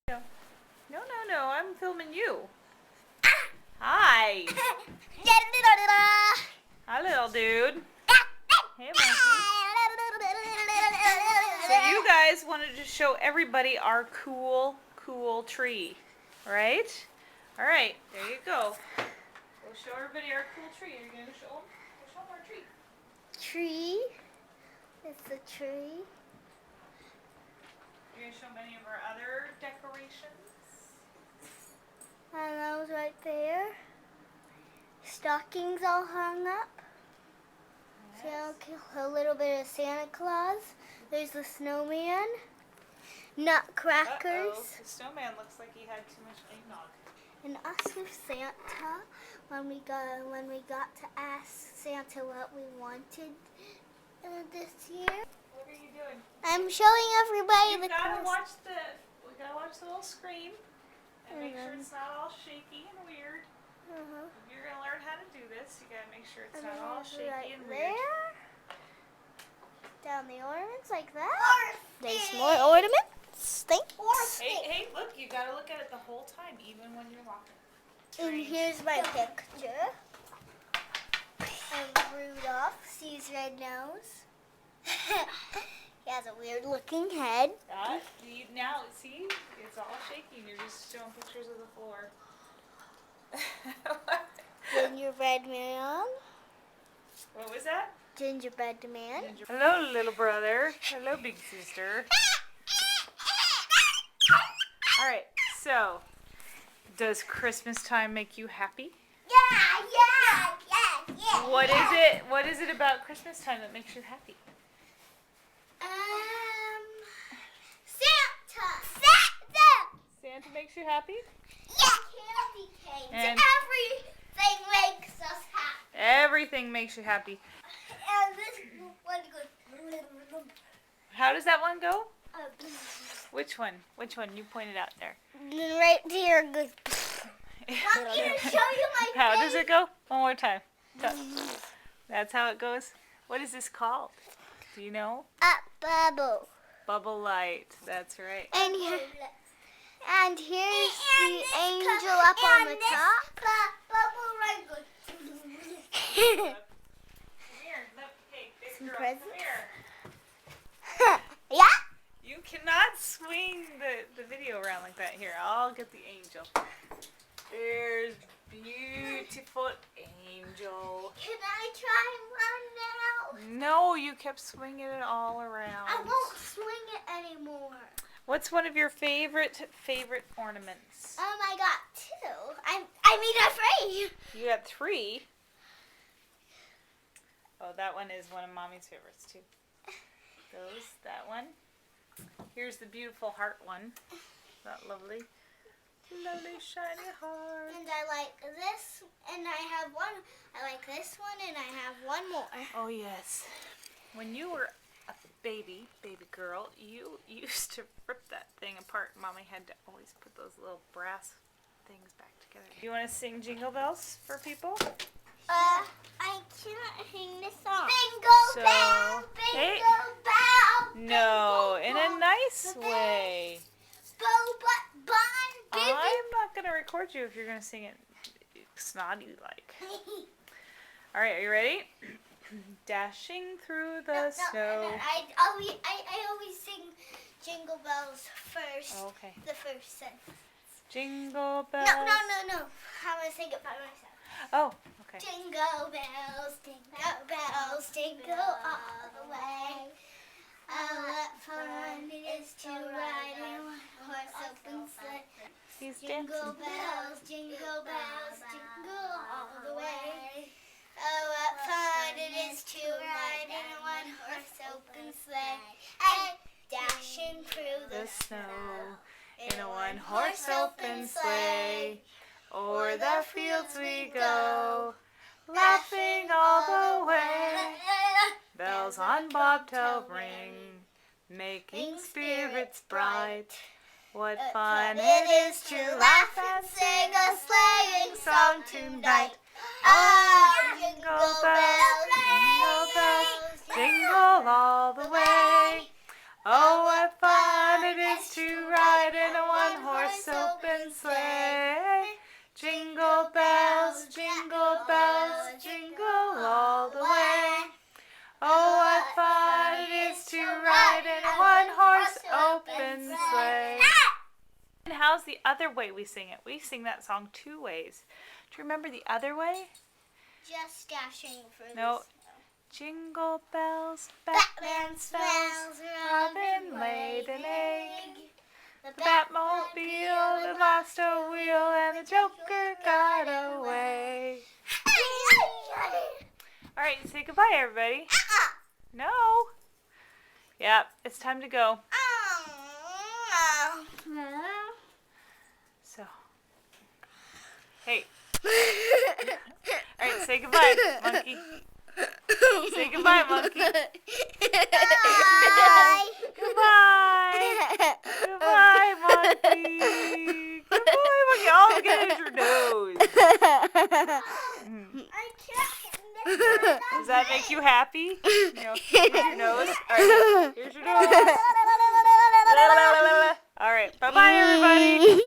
No, no, I'm filming you. Hi. Hi, little dude. Hey, monkey. So you guys wanted to show everybody our cool tree, right? All right, there you go. We'll show everybody our cool tree. Are you going to show them? We'll show them our tree. Tree. It's a tree. You're going to show them any of our other decorations? And those right there. Stockings all hung up. Yes. So a little bit of Santa Claus. There's the snowman. Nutcrackers. Uh-oh, the snowman looks like he had too much eggnog. And us with Santa. When we got to ask Santa what we wanted this year. What are you doing? I'm showing everybody We the gotta Christmas. watch the little screen and make sure it's not all shaky and weird. If you're gonna learn how to do this, you gotta make sure it's not all shaky Right and weird. there. Down the ornaments like that. There's more ornaments. Thanks. Hey, look, you gotta look at it the whole time, even when you're walking. And here's my picture of Rudolph. See his red nose? He has a weird looking head. Now, see, it's all shaky and you're just showing pictures of the floor. Gingerbread man. What was that? Gingerbread man. Hello, little brother. Hello, big sister. All right, so, does Christmas time make you happy? Yeah. What is it about Christmas time that makes you happy? Santa. Santa makes you happy? Yeah. Candy canes. And Everything makes us happy. everything makes you happy. And this one goes. How does that one go? Which one? Which one? You pointed out there. Right here goes. Want me to show you my How does it go? One more time. That's how it goes. What is this called? Do you know? Bubble. Bubble light. That's right. And here's the angel up on the top. Bubble right goes. Some presents. Yeah. You cannot swing the video around like that. Here, I'll get the angel. There's beautiful angel. Can I try one now? No, you kept swinging it all around. I won't swing it anymore. What's one of your favorite ornaments? I got two. I mean, 3. You got 3. Oh, that one is one of Mommy's favorites too. That one. Here's the beautiful heart one. That lovely shiny heart. And I like this, and I have one. I like this one, and I have one more. Oh yes. When you were a baby girl, you used to rip that thing apart. Mommy had to always put those little brass things back together. Do you want to sing Jingle Bells for people? I cannot sing this song. So, Bingo bell, hey. bingo bell. No, in a nice way. I'm not going to record you if you're going to sing it snotty like. All right, are you ready? Dashing through the snow. I always sing Jingle Bells first. Oh, okay. The first sentence. Jingle bells. No. I'm going to sing it by myself. Oh, okay. Jingle bells, jingle all the way. Oh, what fun it is to ride in one horse open sleigh. He's Jingle dancing. bells, jingle all the way. Oh, what fun it is to ride in a one horse open sleigh. And dashing through The snow in a one horse open sleigh. O'er the fields we go, laughing all the way. Bells on bobtail ring, making spirits bright. What fun it is to laugh and sing a sleighing song tonight. Oh, Jingle bells, jingle all the way. Oh, what fun it is to ride in a one-horse horse, open sleigh. Jingle bells, jingle all the way. Oh, what fun it is to ride in a one-horse open sleigh. And how's the other way we sing it? We sing that song 2 ways. Do you remember the other way? Just dashing through No. the snow. Jingle bells, Batman Batman spells, spells, Robin laid an egg. The Batmobile that lost a wheel and the Joker got away. All right, say goodbye, everybody. No. Yep, it's time to go. So, hey. All right, say goodbye, monkey. Say goodbye, monkey. Bye. Goodbye. Goodbye, monkey. Goodbye, monkey. Oh, look at your nose. I can't. Does that make you happy? You know, here's your nose. All right, here's your nose. All right, bye-bye, everybody.